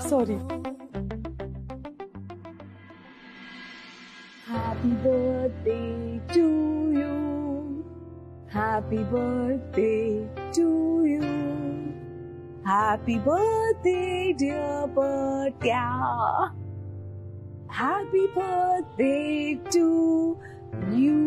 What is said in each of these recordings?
Sorry. Happy birthday to you. Happy birthday to you. Happy birthday dear Batya. Happy birthday to you.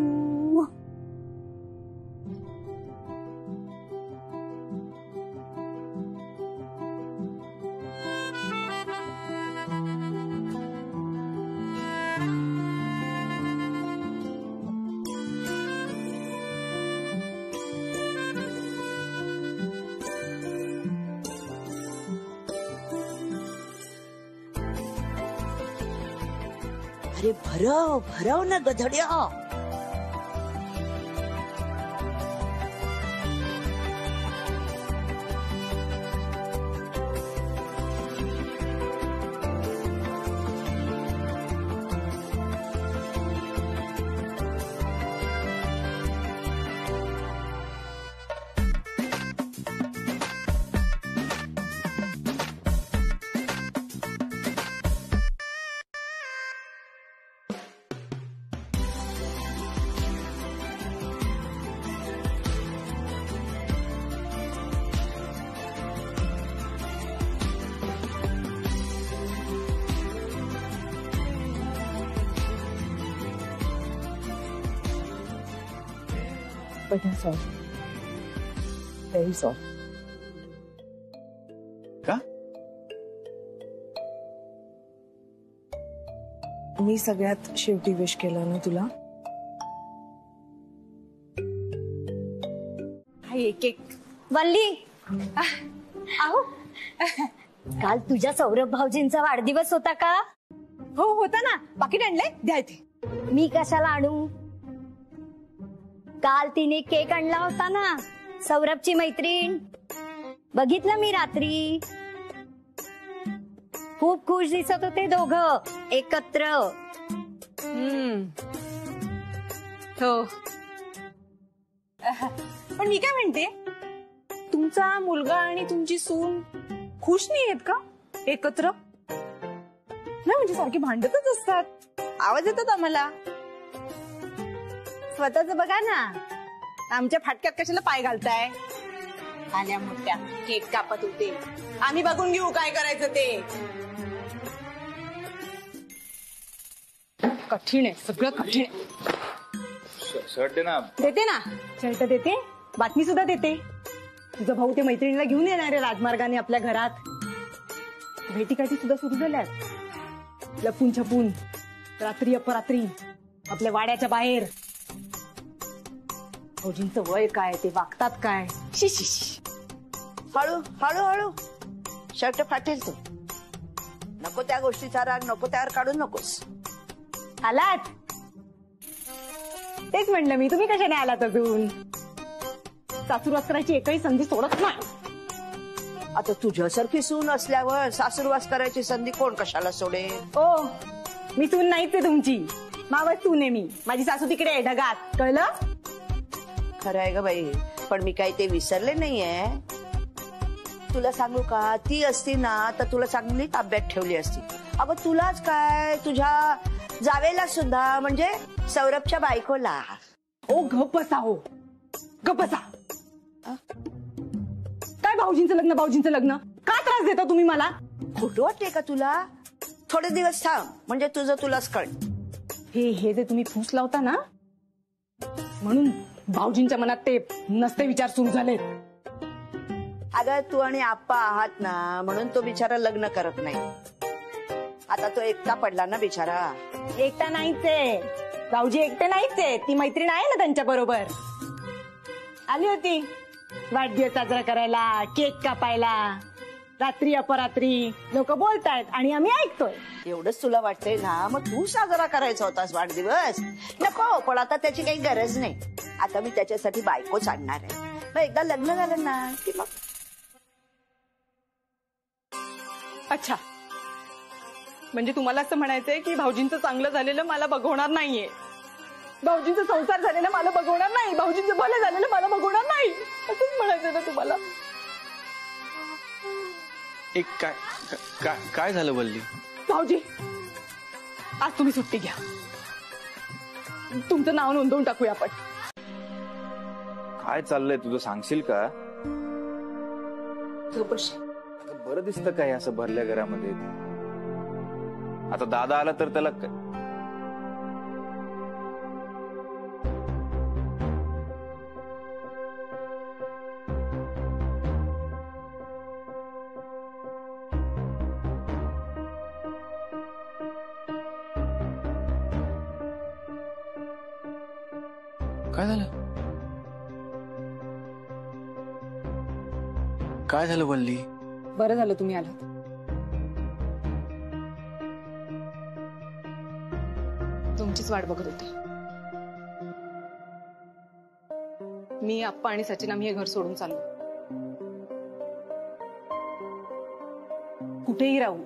अरे भरव भरव ना गधड्या. But I'm sorry. Very sorry. का? मी सगळ्यात शेवटी wish केलं ना तुला. हा एक एक वल्ली. आहो काल तुझ्या सौरभ भाऊजींचा वाढदिवस होता का? हो होता ना. पाकिट आणलंय द्या इथे. मी कशाला आणू? काल तिने केक आणला होता ना, सौरभची मैत्रीण. बघितलं मी रात्री. खूप खुश दिसत होते दोघं एकत्र. हो. पण मी काय म्हणते, तुमचा मुलगा आणि तुमची सून खुश नाही आहेत का एकत्र? नाही म्हणजे सारखे भांडतच असतात. आवाज येतात आम्हाला. स्वतःच बघा ना. आमच्या फाटक्यात कशाला पाय घालताय? आल्या मोठ्या केक कापत होते. आम्ही बघून घेऊ काय करायचं ते. कठीण आहे सगळं, कठीण आहे. शर्ट दे ना. देते ना शर्ट देते. बातमी सुद्धा देते. तुझा भाऊ ते मैत्रिणीला घेऊन येणार आहे राजमार्गाने आपल्या घरात. भेटीगाठी सुद्धा सुरू झाल्यात. लपून छपून रात्री अपरात्री आपल्या वाड्याच्या बाहेर. भाऊजींचं वय काय, ते वागतात काय. शी शी शी. हळू हळू हळू. शर्ट फाटेल तू. नको त्या गोष्टीचा राग नको त्यावर काढू नकोस. आलात? तेच म्हणलं मी, तुम्ही कशाने आलात अजून? सासूरवास करायची एकही संधी सोडत नाही. आता तुझ्यासारखी सून असल्यावर सासूरवास करायची संधी कोण कशाला सोडे? ओ मी सून नाहीच आहे तुमची. मावस सून आहे मी. माझी सासू तिकडे आहे ढगात. कळलं? खरं आहे ग बाई. पण मी काही ते विसरले नाहीये. तुला सांगू का, ती असती ना तर तुला चांगली ताब्यात ठेवली असती. अगं तुलाच काय, तुझ्या जावेला सुद्धा, म्हणजे सौरभच्या बायकोला. ओ गप बसा. हो गप बसा. काय भाऊजींचं लग्न, भाऊजींचं लग्न? का त्रास देता तुम्ही मला? खोटं वाटते का तुला? थोडे दिवस थांब, म्हणजे तुझं तुलाच कळ. हे जे तुम्ही फूस लावता ना, म्हणून भाऊजींच्या मनात ते नसते विचार सुरू झाले. अगं तू आणि आप्पा आहात ना, म्हणून तो बिचारा लग्न करत नाही. आता तो एकटा पडला ना बिचारा. एकटा नाहीच आहे भाऊजी, एकटे नाहीच आहे. ती मैत्रीण आहे ना त्यांच्या बरोबर. आली होती वाढदिवस साजरा करायला, केक कापायला. रात्री अपरात्री लोक बोलतायत आणि आम्ही ऐकतोय. एवढंच तुला वाटतंय ना, मग तू साजरा करायचा होतास वाढदिवस. नको, पण आता त्याची काही गरज नाही. आता मी त्याच्यासाठी बायकोच आणणार आहे. मग एकदा लग्न झालं ना की मग. अच्छा, म्हणजे तुम्हाला असं म्हणायचंय की भाऊजींचं चांगलं झालेलं मला बघवणार नाहीये. भाऊजींचा संसार झालेला मला बघवणार नाही, भाऊजींचं भलं झालेलं मला बघवणार नाही, असंच म्हणायचं ना तुम्हाला. एक काय काय काय झालं वल्ली? भाऊजी आज तुम्ही सुट्टी घ्या, तुमचं नाव नोंदवून टाकूया आपण. काय चाललंय तुझं सांगशील का? आता बरं दिसतं काय असं भरल्या घरामध्ये? आता दादा आला तर त्याला काय झालं? काय झालं वल्ली? बरं झालं तुम्ही आलात. तुमचीच वाट बघत होते. मी, आप्पा आणि सचिन आम्ही हे घर सोडून चाललो. कुठेही राहू,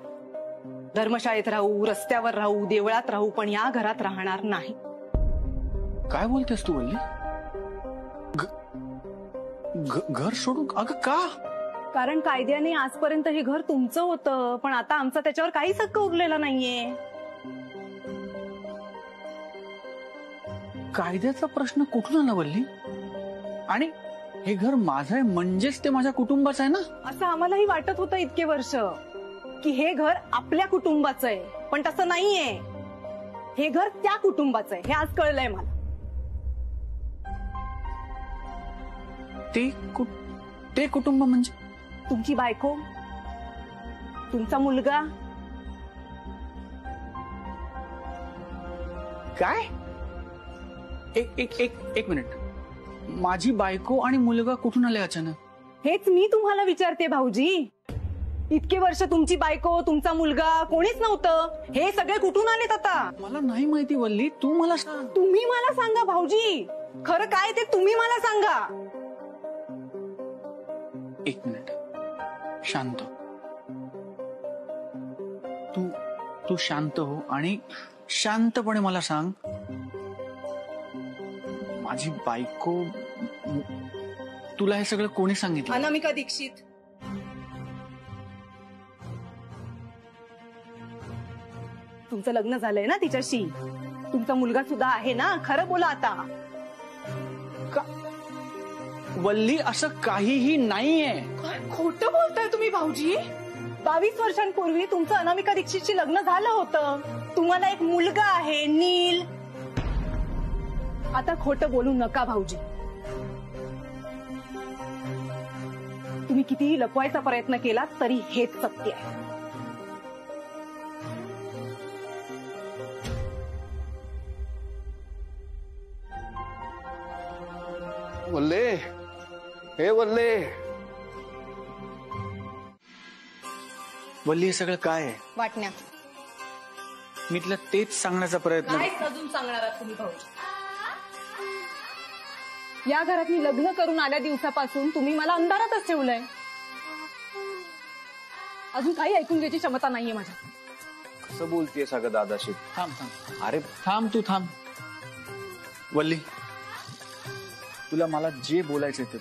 धर्मशाळेत राहू, रस्त्यावर राहू, देवळात राहू, पण या घरात राहणार नाही. काय बोलतेस तू वल्ली? घर सोडून? अगं का? कारण कायद्याने आजपर्यंत हे घर तुमचं होतं, पण आता आमचा त्याच्यावर काहीच हक्क उरलेला नाहीये. कायद्याचा प्रश्न कुठून आला वल्ली? आणि हे घर माझं आहे म्हणजेच ते माझ्या कुटुंबाचं आहे ना? असं आम्हालाही वाटत होतं इतके वर्ष की हे घर आपल्या कुटुंबाचं आहे, पण तसं नाहीये. हे घर त्या कुटुंबाचं आहे, हे आज कळलंय मला. ते कुटुंब म्हणजे? तुमची बायको, तुमचा मुलगा. काय? एक मिनिट. माझी बायको आणि मुलगा कुठून आले अचानक? हेच मी तुम्हाला विचारते भाऊजी. इतके वर्ष तुमची बायको, तुमचा मुलगा कोणीच नव्हतं, हे सगळे कुठून आलेत आता? मला नाही माहिती वल्ली, तू मला सांग. तुम्ही मला सांगा भाऊजी, खरं काय ते तुम्ही मला सांगा. एक मिनिट, शांत. तू शांत हो आणि शांतपणे मला सांग. माझी बायको, तुला हे सगळं कोणी सांगितलं? अनामिका दीक्षित. तुमचं लग्न झालंय ना तिच्याशी, तुमचा मुलगा सुद्धा आहे ना, खरं बोला आता. वल्ली असं काहीही नाहीये. काय खोटं बोलताय तुम्ही भाऊजी? 22 वर्षांपूर्वी तुमचं अनामिका दीक्षितशी लग्न झालं होतं, तुम्हाला एक मुलगा आहे नील. आता खोटं बोलू नका भाऊजी. तुम्ही कितीही लपवायचा प्रयत्न केला तरी हेच सत्य आहे. वल्ले, हे वल्ले. वल्ली, हे सगळं काय आहे? वाटण्या. मी तुला तेच सांगण्याचा प्रयत्न. काय अजून सांगणार आहात तुम्ही भाऊजी? या घरात मी लग्न करून आल्या दिवसापासून तुम्ही मला अंधारातच ठेवलंय. अजून काही ऐकून घ्यायची क्षमता नाहीये माझ्या. कसं बोलतेय सगळं दादाशी? थांब. अरे तू थांब. वल्ली, तुला मला जे बोलायचं ते,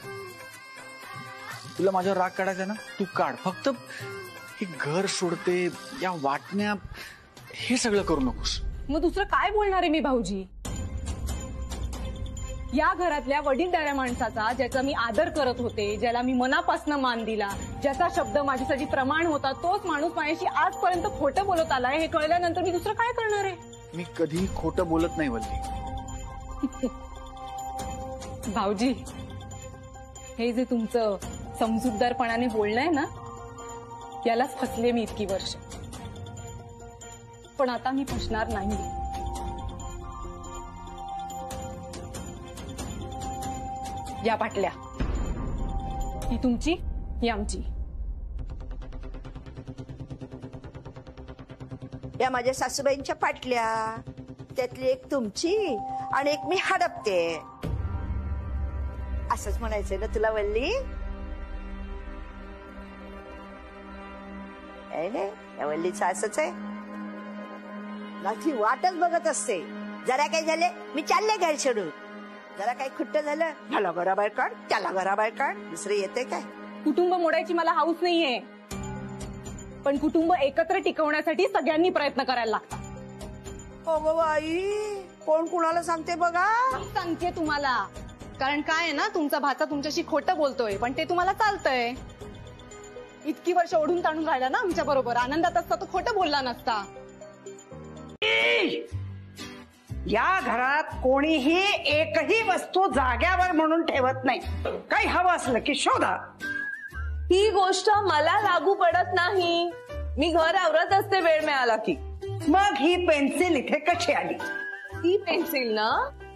तुला माझ्यावर राग काढायचा ना, तू काढ. फक्त हे घर सोडते, या वाटण्या, हे सगळं करू नकोस. मग दुसरं काय बोलणार आहे मी भाऊजी? या घरातल्या वडीलधाऱ्या माणसाचा, ज्याचा मी आदर करत होते, ज्याला मी मनापासून मान दिला, ज्याचा शब्द माझ्यासाठी प्रमाण होता, तोच माणूस माझ्याशी आजपर्यंत खोटं बोलत आलाय. हे कळल्यानंतर मी दुसरं काय करणार आहे? मी कधी खोटं बोलत नाही वल्ली. भाऊजी, हे जे तुमचं समजूतदारपणाने बोलणं आहे ना, यालाच फसले मी इतकी वर्ष. पण आता मी फसणार नाही. या बाटल्या, ही तुमची, ही आमची. या माझ्या सासूबाईंच्या पाटल्या, त्यातली एक तुमची आणि एक मी हडपते. असंच म्हणायचंय ना तुला वल्ली? या वल्लीचं असंच आहे ना, ती वाटच बघत असते जरा काय झाले मी चालले घर सोडून. जरा काही खुट्ट झालं ह्याला घराबाहेर काढ त्याला घराबाहेर काढ. दुसरे येते काय? कुटुंब मोडायची मला हाऊस नाहीये, पण कुटुंब एकत्र टिकवण्यासाठी सगळ्यांनी प्रयत्न करायला लागतात. हो आई कोण कुणाला सांगते बघा. सांगते तुम्हाला, कारण काय आहे ना, तुमचा भाचा तुमच्याशी खोटं बोलतोय पण ते तुम्हाला चालतंय. इतकी वर्ष ओढून ताणून राहिला ना आमच्या बरोबर, आनंदात असता तो खोटं बोलला नसता. या घरात कोणीही एकही वस्तू जाग्यावर म्हणून ठेवत नाही. काही हवं असलं की शोधा. ही गोष्ट मला लागू पडत नाही. मी घर आवरत असते वेळ मिळाला की. मग ही पेन्सिल इथे कशी आली? ती पेन्सिल ना,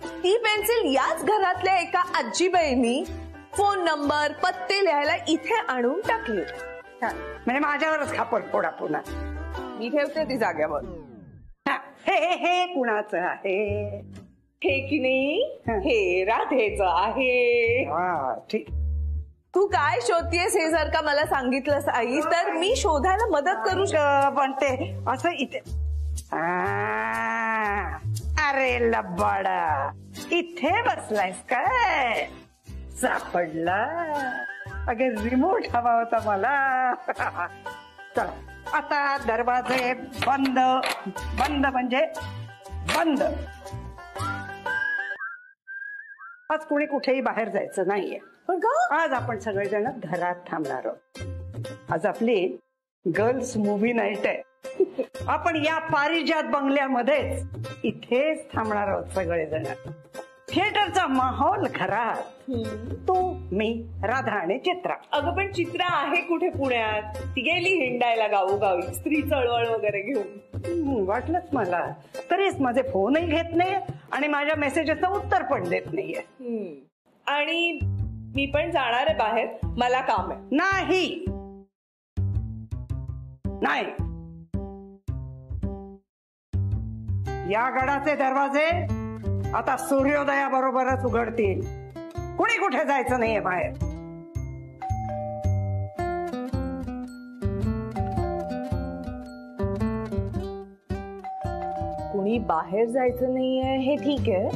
ती पेन्सिल याच घरातल्या एका आजीबाईंनी फोन नंबर पत्ते लिहायला इथे आणून टाकली. म्हणजे माझ्यावरच खापर फोडा पुन्हा. मी ठेवते ती जाग्यावर. हे हे हे कुणाचं आहे? हे की नाही, हे राधेचं आहे. हा ठीक. तू काय शोधतेस हे जर का मला सांगितलंस आई तर मी शोधायला मदत करू शकते. पण ते असं इथे. अरे लबाडा, इथे बसलायस काय? सापडला. अगे रिमोट हवा होता मला. चला आता दरवाजे बंद. बंद म्हणजे बंद. आज कुणी कुठेही बाहेर जायचं नाहीये. पण का? आज आपण सगळेजण घरात थांबणार आहोत. आज आपली गर्ल्स मूव्ही नाईट आहे. आपण या पारिजात बंगल्यामध्येच इथेच थांबणार आहोत सगळेजण. थिएटरचा माहोल घरात. तू, मी, राधा आणि चित्रा. अगं पण चित्रा आहे कुठे पुण्यात? ती गेली हिंडायला गावोगावी स्त्री चळवळ वगैरे घेऊन. वाटलंच मला. तरीच माझे फोनही घेत नाही आणि माझ्या मेसेजेसचं उत्तर पण देत नाहीये. आणि मी पण जाणार आहे बाहेर, मला काम आहे. नाही नाही, या गडाचे दरवाजे आता सूर्योदयाबरोबरच उघडतील. कुणी कुठे जायचं नाहीये बाहेर. कुणी बाहेर जायचं नाहीये हे ठीक आहे,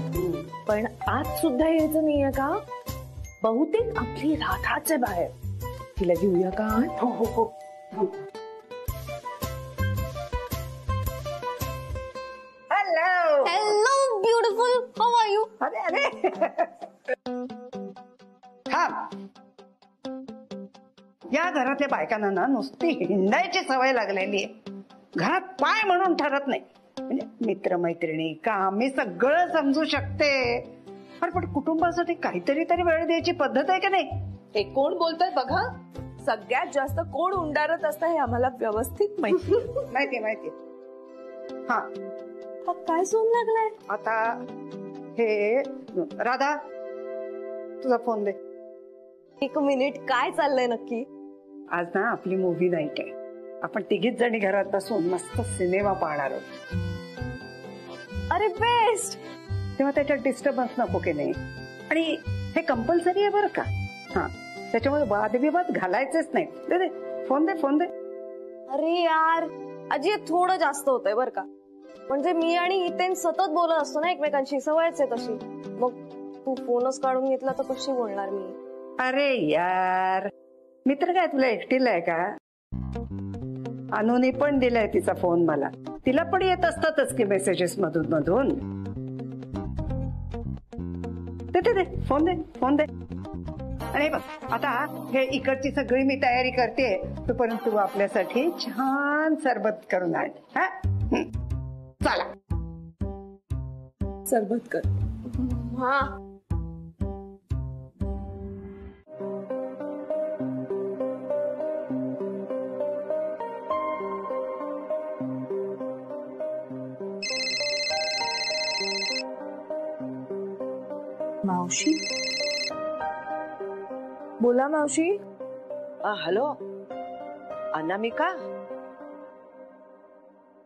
पण आज सुद्धा यायचं नाहीये का? बहुतेक आपली राधाचे बाहेर. तिला घेऊया का? हो हो हो. Hello. Hello beautiful, how are you? अरे अरे थांब. या घरातल्या बायकांना ना नुसती हिंडायची सवय लागलेली आहे. घरात पाय म्हणून ठरत नाही. म्हणजे मित्रमैत्रिणी, काम, मी सगळं समजू शकते. अरे पण कुटुंबासाठी काहीतरी तरी वेळ द्यायची पद्धत आहे का नाही? हे कोण बोलतंय बघा. सगळ्यात जास्त कोण उंडारत असतं हे आम्हाला व्यवस्थित माहिती. माहिती माहिती. हा काय सोन लागलाय आता? हे राधा, तुझा फोन दे. एक मिनिट, काय चाललंय नक्की? आज ना आपली मूव्ही नाईट आहे. आपण तिघीच जणी घरात बसून मस्त सिनेमा पाहणार आहोत. अरे बेस्ट. तेव्हा त्याच्यात डिस्टर्बन्स नको की नाही. आणि हे कंपल्सरी आहे बरं का. हा, त्याच्यामुळे वादविवाद घालायचेच नाही. दे दे फोन, दे फोन दे. अरे यार आजी, थोडं जास्त होतंय बरं का. म्हणजे मी आणि हितेन सतत बोलत असतो ना एकमेकांशी, सवयच आहे तशी. मग तू फोनच काढून घेतला तर कशी बोलणार मी? अरे यार, मित्र काय तुला एकटीला आहे का? अनुने पण दिलाय तिचा फोन मला. तिला पण येत असतातच की मेसेजेस मधून मधून. दे दे फोन, दे फोन दे. आणि बघ आता हे इकडची सगळी मी तयारी करते, तोपर्यंत तू आपल्यासाठी छान सरबत करून आण. हा चला सरबत कर. हा मावशी, बोला मावशी. हॅलो अनामिका,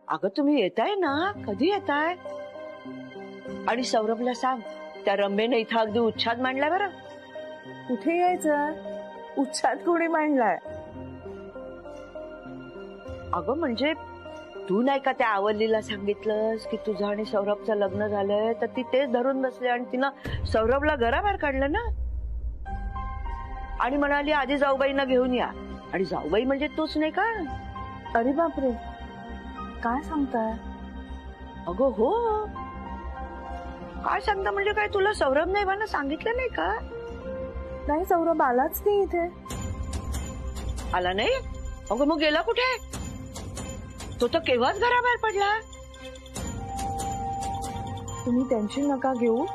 अगं तुम्ही येताय ना? कधी येताय? आणि सौरभला सांग त्या रंभेने इथं अगदी उच्छाद मांडलाय बरं. कुठे यायचं? उच्छाद कोणी मांडलाय? अगं म्हणजे तू नाही का त्या आवलीला सांगितलंस की तुझं आणि सौरभचं लग्न झालंय, तर ती तेच धरून बसले आणि तिनं सौरभला घराबाहेर काढलं ना आणि म्हणाली आधी जाऊबाईंना घेऊन या. आणि जाऊबाई म्हणजे तूच नाही का? अरे बापरे, काय सांगताय? अगं हो, काय सांगता म्हणजे काय? तुला सौरभ नाही मला सांगितलं नाही का? नाही, सौरभ आलाच नाही इथे. आला नाही? अगं मग गेला कुठे? तो तर केव्हाच घराबाहेर पडला. तुम्ही टेन्शन नका घेऊ,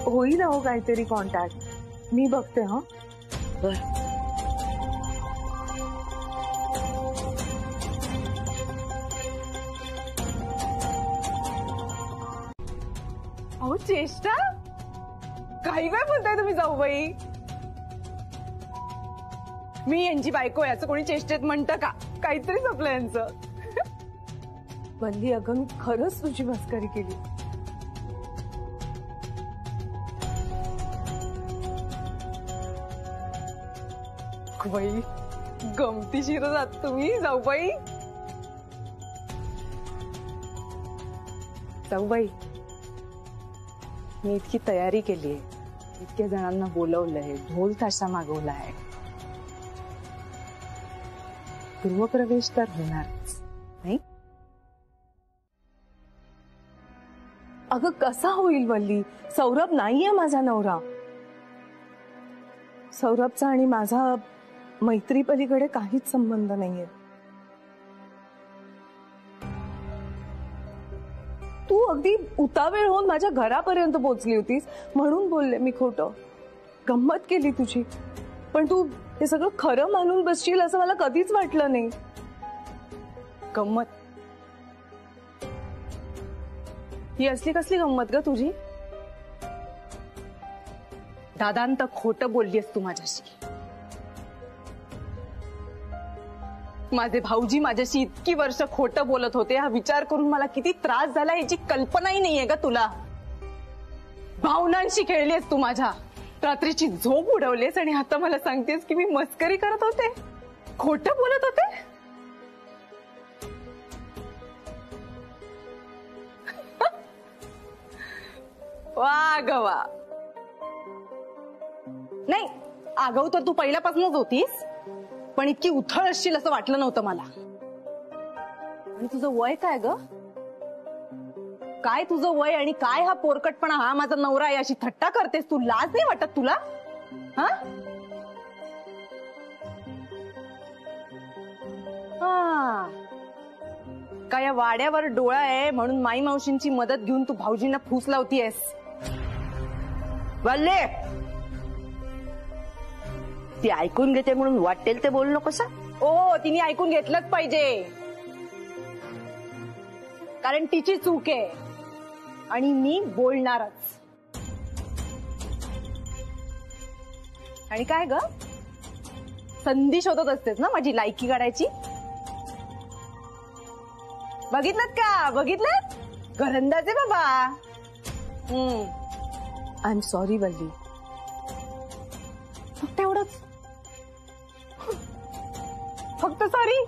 होईल हो काहीतरी कॉन्टॅक्ट. मी बघते. हा बर. अहो चेष्टा, काही काय बोलताय तुम्ही जाऊबाई? मी यांची बायको याचं कोणी चेष्टेत म्हणतं का? काहीतरी संपलं यांचं. वल्ली अगं, मी खरंच तुझी मस्करी केली. बाई, गमतीशीर आहात तुम्ही जाऊबाई. जाऊबाई, मी इतकी तयारी केली आहे, इतक्या जणांना बोलवलंय, ढोल ताशा मागवलाय, गृहप्रवेश तर होणारच नाही. अगं कसा होईल वल्ली? सौरभ नाहीये माझा नवरा. सौरभचा आणि माझा मैत्री पलीकडे काहीच संबंध नाहीये. तू अगदी उतावेळ होऊन माझ्या घरापर्यंत पोहोचली होतीस म्हणून बोलले मी खोटं. गंमत केली तुझी, पण तू हे सगळं खरं मानून बसशील असं मला कधीच वाटलं नाही. गंमत ही असली कसली गंमत ग तुझी? दादांत खोटं बोललीस तू माझ्याशी. माझे भाऊजी माझ्याशी इतकी वर्ष खोटं बोलत होते, हा विचार करून मला किती त्रास झाला याची कल्पनाही नाहीये का तुला? भावनांशी खेळलीस तू माझ्या, रात्रीची झोप उडवलीस आणि आता मला सांगतेस की मी मस्करी करत होते, खोटं बोलत होते. वा ग वा. नाही, आगाऊ तर तू पहिल्यापासूनच होतीस, पण इतकी उथळ असशील असं वाटलं नव्हतं मला. आणि तुझं वय काय ग? काय तुझं वय आणि काय हा पोरकटपणा? हा माझा नवरा आहे अशी थट्टा करतेस तू. लाज नाही वाटत तुला? हा, काय या वाड्यावर डोळा आहे म्हणून माई मावशींची मदत घेऊन तू भाऊजींना फूस लावतीयस? वल्ले, ती ऐकून घेते म्हणून वाटेल ते बोलू नकोस. ओ, तिने ऐकून घेतलंच पाहिजे, कारण तिची चूक आहे आणि मी बोलणारच. आणि काय ग, संधी शोधत असतेस ना माझी लायकी काढायची? बघितलं का? बघितलं? घरंदाजे बाबा. आय एम सॉरी वल्ली, फक्त एवढंच. फक्त सॉरी?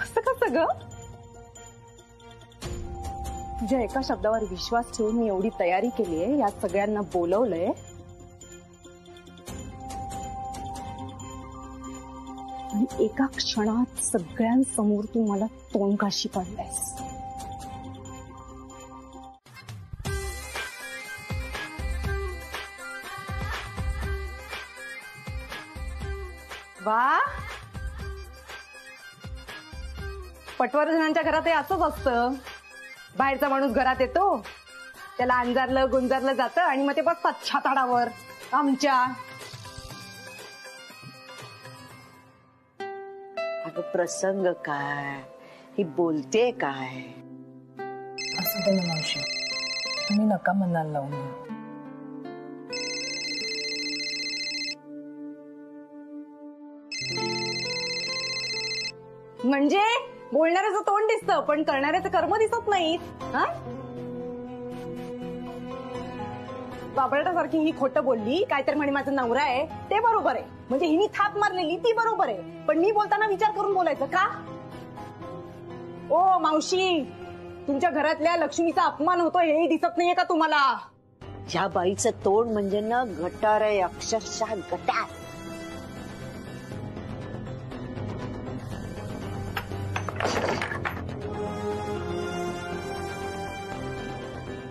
असं कसं ग? तुझ्या एका शब्दावर विश्वास ठेवून मी एवढी तयारी केली आहे, या सगळ्यांना बोलवलंय, आणि एका क्षणात सगळ्यांसमोर तू मला तोंडघाशी पाडलायस. वा, पटवर्धनांच्या घरात हे असंच असतं. बाहेरचा माणूस घरात येतो, त्याला अंजारलं गुंजारलं जातं आणि मग ते बसतात छाताडावर आमच्या. अगं प्रसंग काय, ही बोलते काय? असं ते ना मावशी, तुम्ही नका मनाला लावून. म्हणजे बोलणाऱ्याचं तोंड दिसतं पण करणाऱ्याचं कर्म दिसत नाही. बाबळटासारखी ही खोटं बोलली, काहीतरी म्हणे माझा नवरा आहे, ते बरोबर आहे. म्हणजे हिनी थाप मारलेली ती बरोबर आहे, पण मी बोलताना विचार करून बोलायचं का? ओ मावशी, तुमच्या घरातल्या लक्ष्मीचा अपमान होतो हेही दिसत नाहीये का तुम्हाला? ज्या बाईचं तोंड म्हणजे ना गटार आहे, अक्षरशः गटार.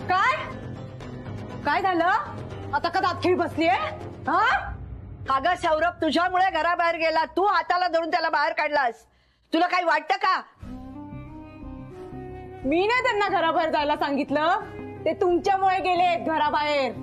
काय काय झालं? आता का दातखिळी बसलीये? हा? अगं सौरभ, तुझ्यामुळे घराबाहेर गेला. तू हाताला धरून त्याला बाहेर काढलास. तुला काही वाटतं का? मी नाही त्यांना घराबाहेर जायला सांगितलं, ते तुमच्यामुळे गेले घराबाहेर.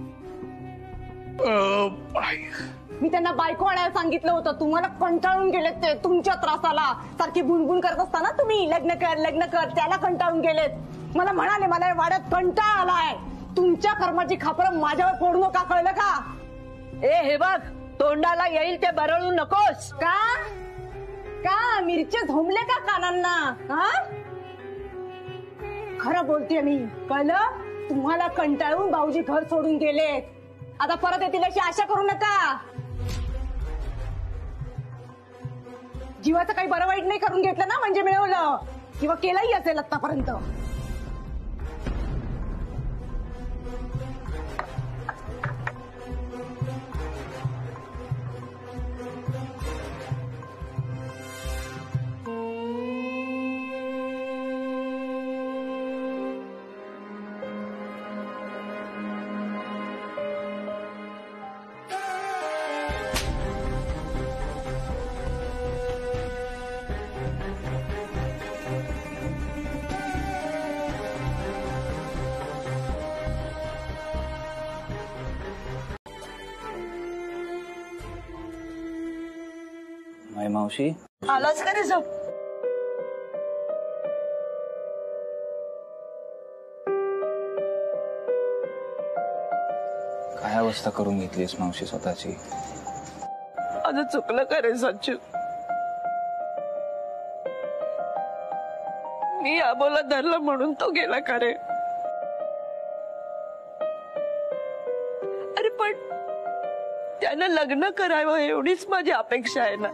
मी त्यांना बायको आणायला सांगितलं होतं, तुम्हाला कंटाळून गेलेत ते तुमच्या त्रासाला. सारखी बुणबुण करत असताना तुम्ही लग्न कर लग्न कर, त्याला कंटाळून गेलेत. मला म्हणाले मला वाड्यात कंटाळा आलाय. तुमच्या कर्माची खापरं माझ्यावर फोडू नका, कळलं का? हे बघ, तोंडाला येईल ते बरळू नकोस. का का मिरचे झोंबले का कानांना? हा, खरं बोलतेय मी, कळलं? तुम्हाला कंटाळून भाऊजी घर सोडून गेलेत. आता परत येतील अशी आशा करू नका. जीवाचं काही बरं वाईट नाही करून घेतलं ना म्हणजे मिळवलं, किंवा केलंही असेल आतापर्यंत. मावशी, आलाच का रे झोप? काय अवस्था करून घेतलीस मावशी स्वतःची? माझं चुकलं का रे सच्चू? मी आबोला धरलं म्हणून तो गेला का रे? अरे पण त्यानं लग्न करावं एवढीच माझी अपेक्षा आहे ना.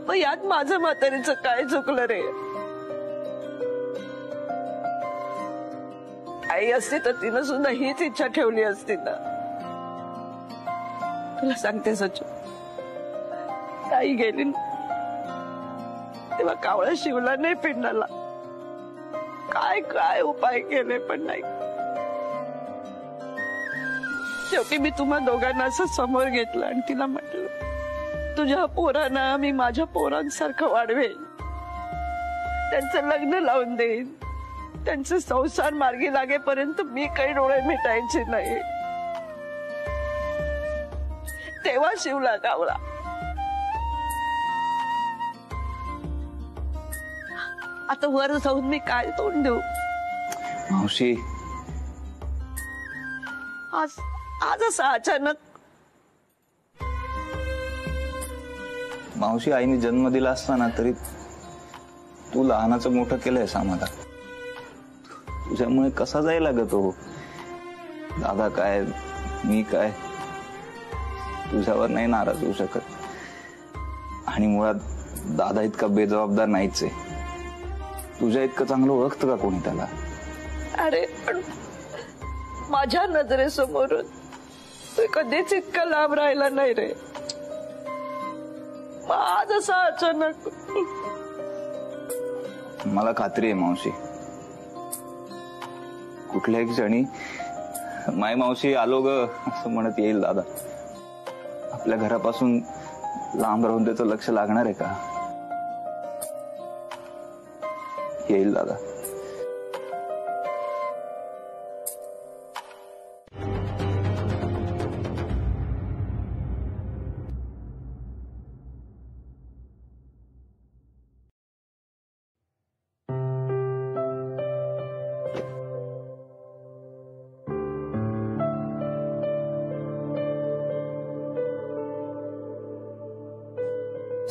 मग यात माझं म्हातारीचं काय चुकलं रे? आई असती तर तिनं सुद्धा हीच इच्छा ठेवली असती ना. तुला सांगते सच्चू, आई गेली तेव्हा कावळा शिवला नाही पिंडाला. काय काय उपाय केले पण नाही. शेवटी मी तुम्हा दोघांना असं समोर घेतलं आणि तिला म्हटलं, तुझ्या पोरांना मी माझ्या पोरांसारखं वाढवेन, त्यांचं लग्न लावून देईन, त्यांचे संसार मार्गी लागेपर्यंत मी काही डोळे मिटायचे नाही. तेव्हा शिवला कावळा. आता वर जाऊन मी काय तोंड देऊ? मावशी, आज असं अचानक. मावशी, आईने जन्म दिला असताना तरी तू लहानाचं मोठं केलंयस आम्हाला. तुझ्यामुळे कसा जायला ग तो? दादा काय, मी काय, तुझ्यावर नाही नाराज होऊ शकत. आणि मुळात दादा इतका बेजबाबदार नाहीच आहे. तुझ्या इतकं चांगलं ओळखतं का कोणी त्याला? अरे पण माझ्या नजरेसमोरून तो कधीच इतका लांब राहिला नाही रे. आज असं अचानक. मला खात्री आहे मावशी, कुठल्याही क्षणी माय मावशी आलो ग असं म्हणत येईल दादा. आपल्या घरापासून लांब राहून त्याचं लक्ष लागणार आहे का? येईल दादा.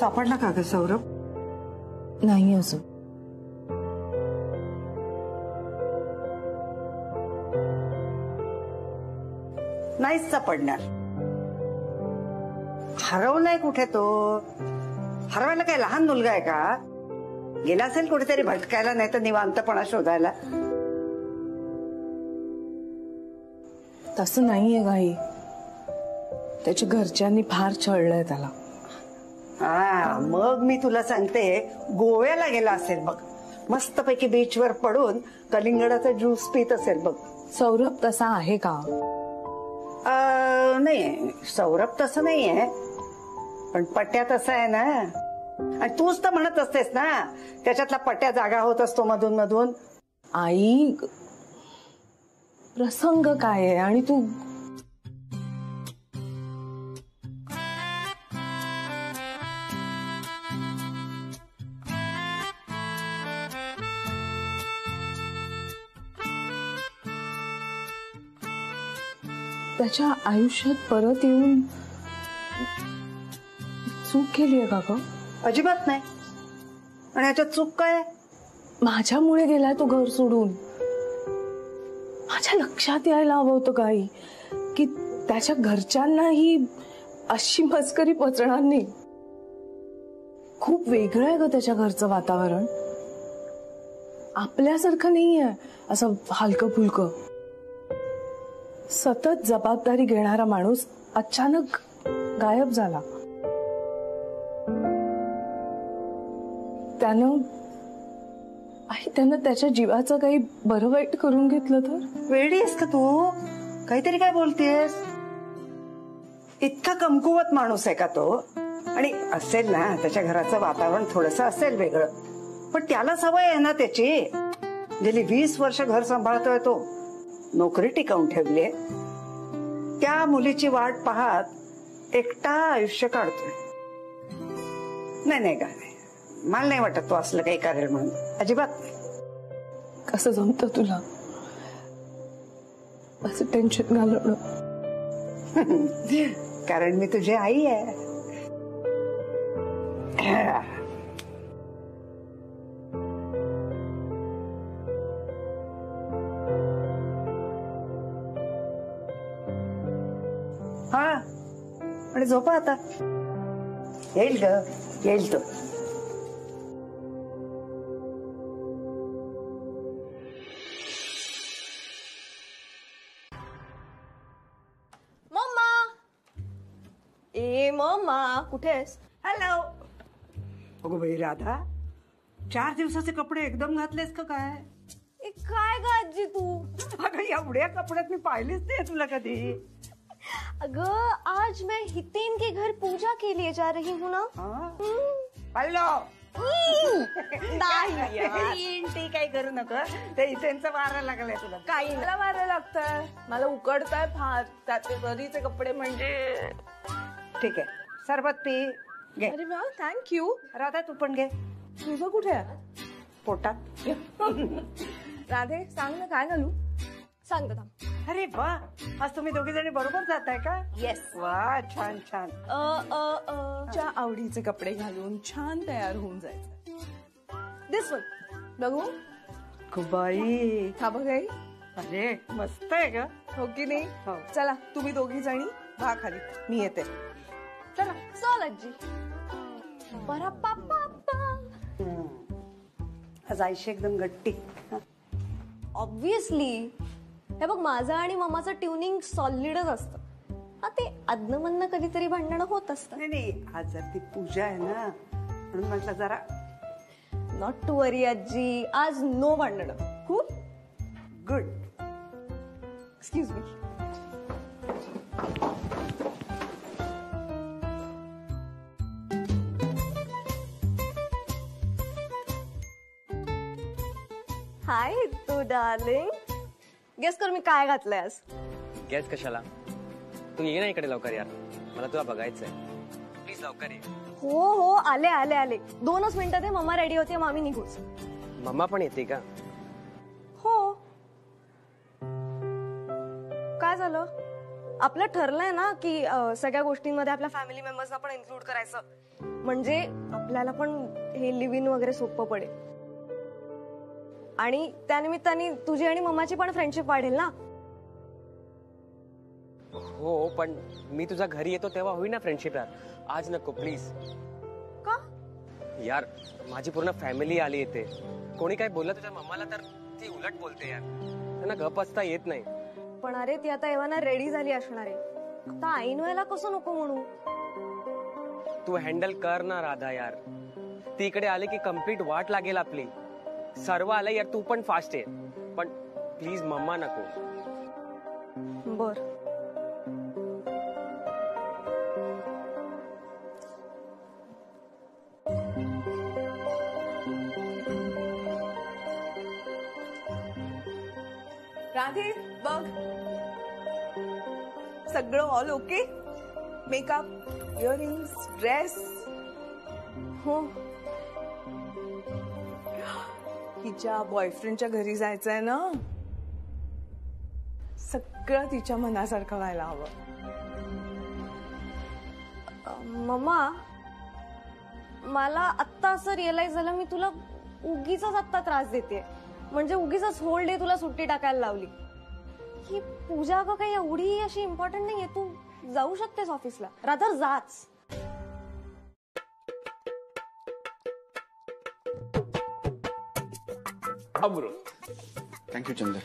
सापडला का ग सौरभ? नाही अजून. नाहीच सापडणार. हरवलाय कुठे तो? हरवायला काय लहान मुलगा आहे का? गेला असेल कुठेतरी भटकायला, नाही तर निवांतपणा शोधायला. तसं नाहीये काही. त्याच्या घरच्यांनी फार छळलंय त्याला. हा, मग मी तुला सांगते, गोव्याला गेला असेल बघ. मस्तपैकी बीचवर पडून कलिंगडाचा ज्यूस पित असेल बघ. सौरभ तसा आहे का? नाही, सौरभ तसं नाहीये, पण पट्ट्या तसा आहे ना. आणि तूच तर म्हणत असतेस ना, त्याच्यातला पट्ट्या जागा होत असतो मधून मधून. आई, प्रसंग काय आहे आणि तू त्याच्या आयुष्यात परत येऊन चूक केलीये का ग? अजिबात नाही. आणि याच्यात चूक काय? माझ्यामुळे गेलाय तो घर सोडून. माझ्या लक्षात यायला हवं होतं काही, की त्याच्या घरच्यांनाही अशी मस्करी पचणार नाही. खूप वेगळं आहे ग त्याच्या घरचं वातावरण. आपल्यासारखं नाहीये असं हलकं फुलकं. सतत जबाबदारी घेणारा माणूस अचानक गायब झाला. त्यानं त्याच्या जीवाचं काही बरं वाईट करून घेतलं तर? वेडी आहेस का तू? काहीतरी काय बोलतेस? इतका कमकुवत माणूस आहे का तो? आणि असेल ना, त्याच्या घराचं वातावरण थोडंसं असेल वेगळं, पण त्याला सवय आहे ना त्याची. गेली 20 वर्ष घर सांभाळतोय तो, नोकरी टिकवून ठेवलीये. त्या मुलीची वाट पाहत एकटा आयुष्य काढतोय. नाही का, मला नाही वाटत तो असलं काही करेल म्हणून. अजिबात नाही. कसं जमतं तुला असं टेन्शन घालवणं? कारण मी तुझी आई आहे. हा, आणि झोपा आता. येईल ग, येईल तो. मम्मा कुठे आहेस? हॅलो. अगो बाई राधा, 4 दिवसाचे कपडे एकदम घातलेस का काय? काय ग आजी तू? अगं एवढ्या कपड्यात मी पाहिलीच नाही तुला कधी. अगं आज मैं हितेन के घर पूजा के लिए जा रही हूँ ना. हॅलो. नाही, काही करू नका, ते हितेनचा वारा लागलाय तुला. काही मला वारं लागतंय, मला उकडताय फार. त्याचे घरीचे कपडे म्हणजे. ठीक आहे, सरबत पी घे. अरे वा, थँक्यू. राधा तू पण घे. तुझं कुठे आहे? पोटात. राधे सांग ना, काय घालू? सांगते थांब. अरे वा, आज तुम्ही दोघी जणी बरोबर जाताय का? येस. वा, छान छान. च्या आवडीचे कपडे घालून छान तयार होऊन जायचं. दिस वन बघू. बाई, हा बघ आई. अरे मस्त आहे ग. हो की नाही? हो. चला तुम्ही दोघी जणी भा खाली, मी येते. चला. चल आजी. बरा पापा. आज आयुष्य एकदम गट्टी. ऑब्विसली. हे बघ, माझं आणि मम्माचं ट्युनिंग सॉलिडच असतं. हा, ते अदनमधनं कधीतरी भांडणं होत असतं. नाही, आज जर ती पूजा आहे ना, म्हणून म्हटलं जरा. नॉट टू वरी आजी, आज नो भांडणं. खूप गुड. Excuse me. हाय तू डार्लिंग. गेस कर मी काय घातलंय आज. गॅस कशाला? तू ये ना इकडे लवकर यार, मला तुला बघायचंय. प्लीज लवकर ये. हो आले आले आले. 2च मिनिटात आहे. मम्मा रेडी होते, मामी निघूच. मम्मा पण येते का? हो. काय झालं? आपलं ठरलंय ना की सगळ्या गोष्टींमध्ये आपल्या फॅमिली मेंबर्सना पण इन्क्लूड करायचं, म्हणजे आपल्याला पण हे लिव्ह इन वगैरे सोपं पडेल. आणि त्यानिमित्ताने तुझी आणि मम्माची पण फ्रेंडशिप वाढेल ना. हो, पण मी तुझ्या घरी येतो तेव्हा होई ना फ्रेंडशिप यार. आज नको प्लीज. का? यार माझी पूर्ण फॅमिली आली इथे. कोणी काय बोललं तुझ्या मम्माला तर ती उलट बोलते यार. त्यांना गप असता येत नाही. पण अरे ती आता एव्हाना रेडी झाली असणार आहे. आता ऐन वेळेला कसं नको म्हणू. तू हँडल कर ना राधा यार. ती इकडे आले की कम्प्लीट वाट लागेल आपली. सर्व आलं यार, तू पण फास्ट आहे. पण प्लीज मम्मा नको. बर. राधे बघ सगळं all okay. Makeup, earrings, dress. हो. तिच्या बॉयफ्रेंडच्या घरी जायचंय ना. सगळं तिच्या मनासारखं व्हायला हवं. मम्मा मला आत्ता असं रिअलाइज झालं मी तुला उगीच आत्ता त्रास देते. म्हणजे उगीच होल डे तुला सुट्टी टाकायला लावली. ही पूजा का काही एवढी अशी इम्पॉर्टंट नाहीये. तू जाऊ शकतेस ऑफिसला. रादर जाच. अमृत. थँक्यू चंद्र.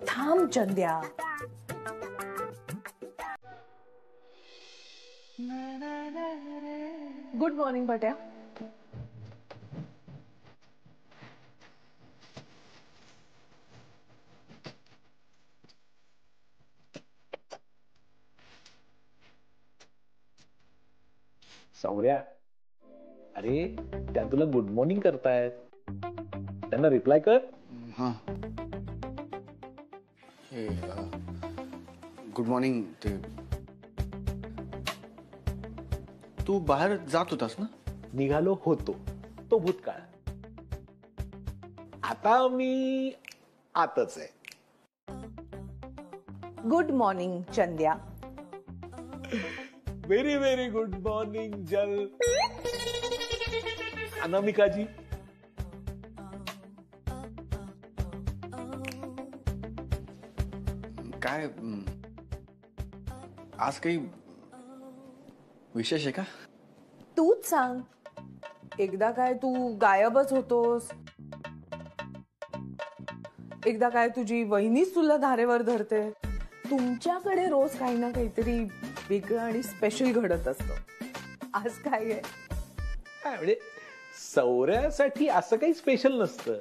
थांब Chandya. Good morning Batya. Sorry, अरे त्या तुला गुड मॉर्निंग करतायत. त्यांना रिप्लाय कर. हा हे गुड मॉर्निंग. ते तू बाहेर जात होतास ना. निघालो होतो तो भूतकाळ. आता मी आतच आहे. Good morning Chandya. Very very good morning जल. अनामिकाजी. काय आज काही विशेष आहे का? तूच सांग. एकदा काय तू गायबच होतोस. एकदा काय तुझी वहिनीच तुला धारेवर धरते. तुमच्याकडे रोज काही ना काहीतरी वेगळं आणि स्पेशल घडत असतं. आज काय आहे? म्हणजे सौर्यासाठी असं काही स्पेशल नसतं.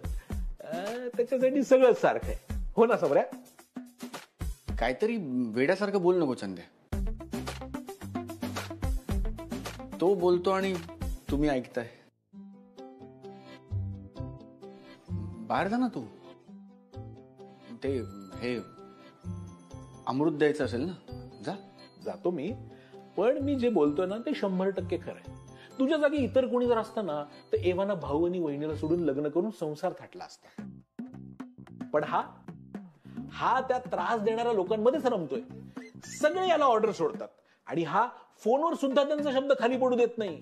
त्याच्यासाठी सगळं सारखं आहे. हो ना सौर्या? काहीतरी वेड्यासारखं बोल नको चंद्या. तो बोलतो आणि तुम्ही ऐकताय. बाहेर जा ना तू. ते हे अमृत द्यायचं असेल ना. जा. जातो मी. पण मी जे बोलतोय ना ते 100% खरं आहे. तुझ्या जागी इतर कोणी जर असतं ना तर एव्हाना भाऊ आणि वहिनीला सोडून लग्न करून संसार थाटला असता. पण हा त्या त्रास देणाऱ्या लोकांमध्येच रमतोय. सगळे याला ऑर्डर सोडतात आणि हा फोनवर सुद्धा त्यांचा शब्द खाली पडू देत नाही.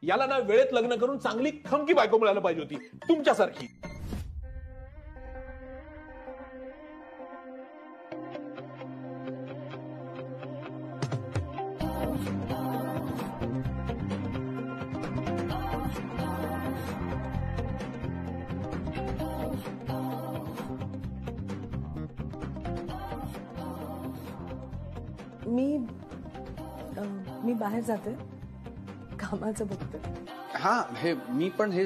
याला ना वेळेत लग्न करून चांगली खमकी बायको मिळायला पाहिजे होती तुमच्यासारखी. मी बाहेर जाते. कामाचं बघते. हा हे मी पण हे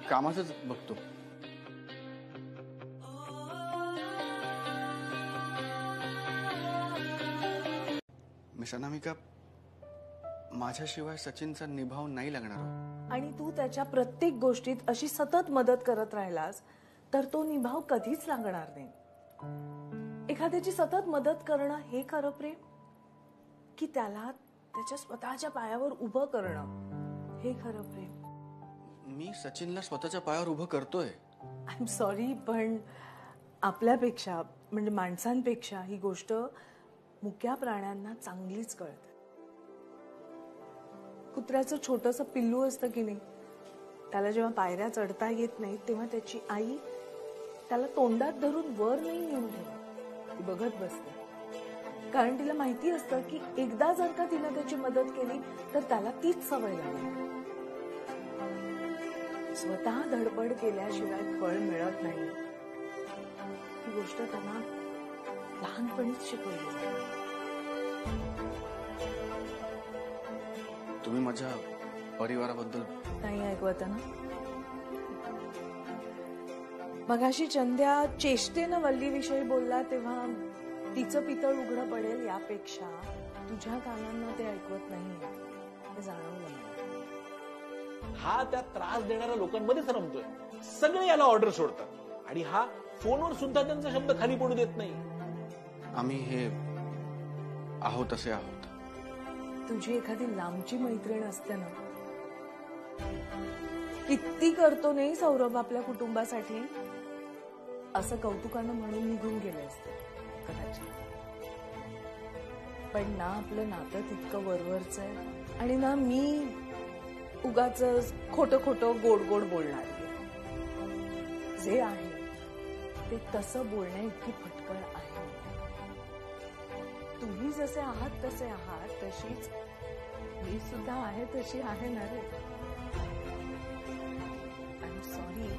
कामाचंच बघतो. मिस अनामिका, माझ्याशिवाय सचिनचा निभाव नाही लागणार. आणि तू त्याच्या प्रत्येक गोष्टीत अशी सतत मदत करत राहिलास तर तो निभाव कधीच लागणार नाही. एखाद्याची सतत मदत करणं हे खरं प्रेम, की त्याला त्याच्या स्वतःच्या पायावर उभं करणं हे खरं प्रेम? मी सचिनला स्वतःच्या पायावर उभं करतोय. आय एम सॉरी, पण आपल्यापेक्षा म्हणजे माणसांपेक्षा ही गोष्ट मुक्या प्राण्यांना चांगलीच कळते. कुत्र्याचं छोटंसं पिल्लू असतं की नाही, त्याला जेव्हा पायऱ्या चढता येत नाही तेव्हा त्याची आई त्याला तोंडात धरून वर नाही नेऊन ठेवत. ती बघत बसते. कारण तिला माहिती असतं की एकदा जर का तिनं त्याची मदत केली तर त्याला तीच सवय लागेल. स्वतः धडपड केल्याशिवाय फळ मिळत नाही ही गोष्ट त्यांना लहानपणीच शिकवली. तुम्ही माझ्या परिवाराबद्दल नाही ऐकवत ना. मगाशी चंद्या चेष्टेनं वल्लीविषयी बोलला तेव्हा तिचं पितळ उघडं पडेल यापेक्षा तुझ्या कानांना ते ऐकवत नाही हे जाणवलं. हा त्या त्रास देणाऱ्या लोकांमध्येच रमतोय. सगळे याला ऑर्डर सोडतात आणि हा फोनवर सुद्धा त्यांचा शब्द खाली पडू देत नाही. आम्ही हे आहोत असे आहोत. तुझी एखादी लांबची मैत्रीण असते ना, किती करतो नाही सौरभ आपल्या कुटुंबासाठी असं कौतुकानं म्हणून निघून गेले असते कदाचित. पण ना आपलं नातं तितकं वरवरचं आहे आणि ना मी उगाच खोटं खोटं गोड गोड बोलणार. जे आहे ते तसं बोलण्या इतकी फटकळ आहे. तुम्ही जसे आहात तसे आहात, तशीच मी सुद्धा आहे तशी आहे ना रे. I am sorry.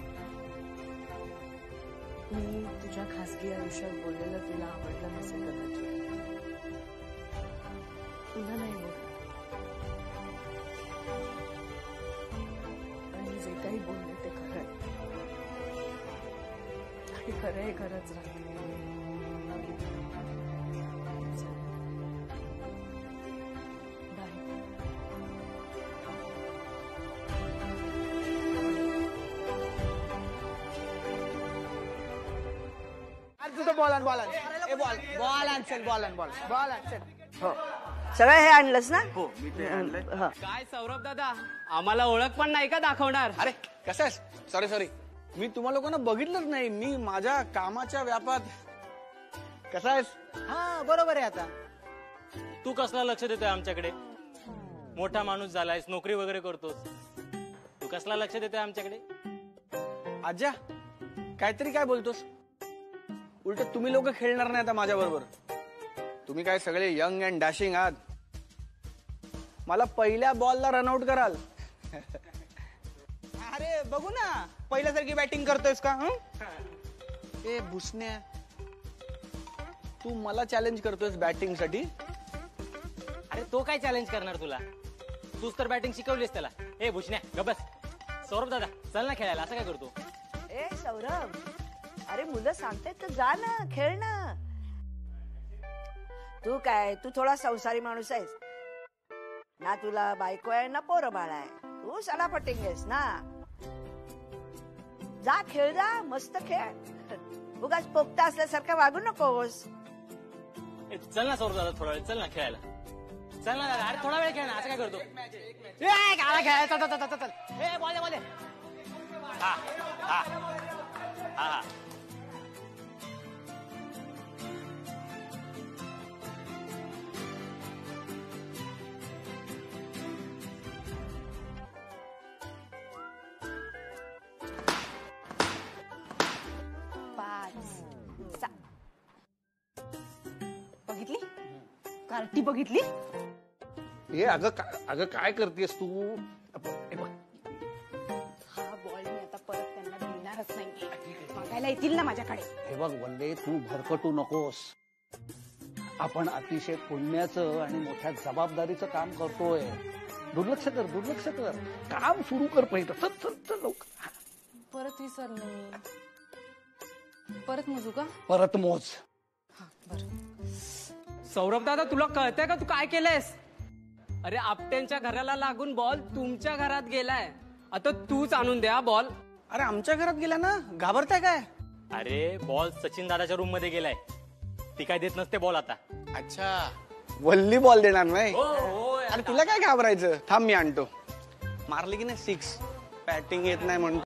मी तुझ्या खासगी आयुष्यात बोललेलं तुला आवडलं नसेल कदाचित. तुला नाही बोल. आणि जे काही बोलले ते खरं आहे आणि खरं हे खरंच राहते. सगळं हे आणलंस ना? हो मी ते आणलंय. काय सौरभ दादा, आम्हाला ओळख पण नाही का दाखवणार? अरे कसं आहेस? सॉरी मी तुम्हाला लोकांना बघितलंच नाही. मी माझ्या कामाच्या व्यापात. कसा आहेस? हा बरोबर आहे. आता तू कसला लक्ष देतोय आमच्याकडे? मोठा माणूस झालायस, नोकरी वगैरे करतोस, तू कसला लक्ष देतोय आमच्याकडे? आज्या काहीतरी काय बोलतोस? उलट तुम्ही लोक खेळणार नाही आता माझ्या बरोबर. तुम्ही काय सगळे यंग अँड डॅशिंग आहात. मला पहिल्या बॉलला रनआउट कराल. अरे बघू ना पहिल्यासारखी बॅटिंग करतोयस का? ए भुसण्या, तू मला चॅलेंज करतोयस बॅटिंग साठी? अरे तो काय चॅलेंज करणार तुला? तूच तर बॅटिंग शिकवलीस त्याला. ए भुसण्या ग बस. सौरभ दादा चल ना खेळायला. असं काय करतो? ए सौरभ, अरे मुलं सांगतायत तर जा ना, खेळ ना. तू काय, तू थोडा संसारी माणूस आहेस ना. तुला बायको आहे ना पोरं बाळ आहे. तू सडापटिंग आहेस ना. जा खेळ जा, मस्त खेळ. उगाच पोपटा असल्यासारखं वागू नकोस. चल ना सौरभ दादा थोडा वेळ चल ना खेळायला. चल ना दादा. अरे थोडा वेळ खेळ ना. असं काय करतो? खेळायला बोल. हा हा हा. बघितली कार्टी? बघितली? हे अगं काय करतेस तू? हा बॉल मी आता परत त्यांना देणारच नाही. मागायला येतील ना माझ्याकडे. हे बघ वंदे, तू भरकटू नकोस. आपण अतिशय पुण्याचं आणि मोठ्या जबाबदारीचं काम करतोय. दुर्लक्ष कर. काम सुरू कर पहिलं. चल लवकर. परत विसरले. परत मोजू का? परत मोज. सौरभ दादा तुला कळतंय का तू काय केलंयस? अरे आपट्यांच्या घराला लागून बॉल तुमच्या घरात गेलाय. आता तूच आणून द्या बॉल. अरे आमच्या घरात गेला ना, घाबरताय काय? अरे बॉल सचिन दादाच्या रूम मध्ये गेलाय. ती काय देत नसते बॉल आता. अच्छा, वल्ली बॉल देणार नाही? हो. अरे तुला काय घाबरायचं? थांब मी आणतो. मारली की नाही 6. बॅटिंग येत नाही म्हणून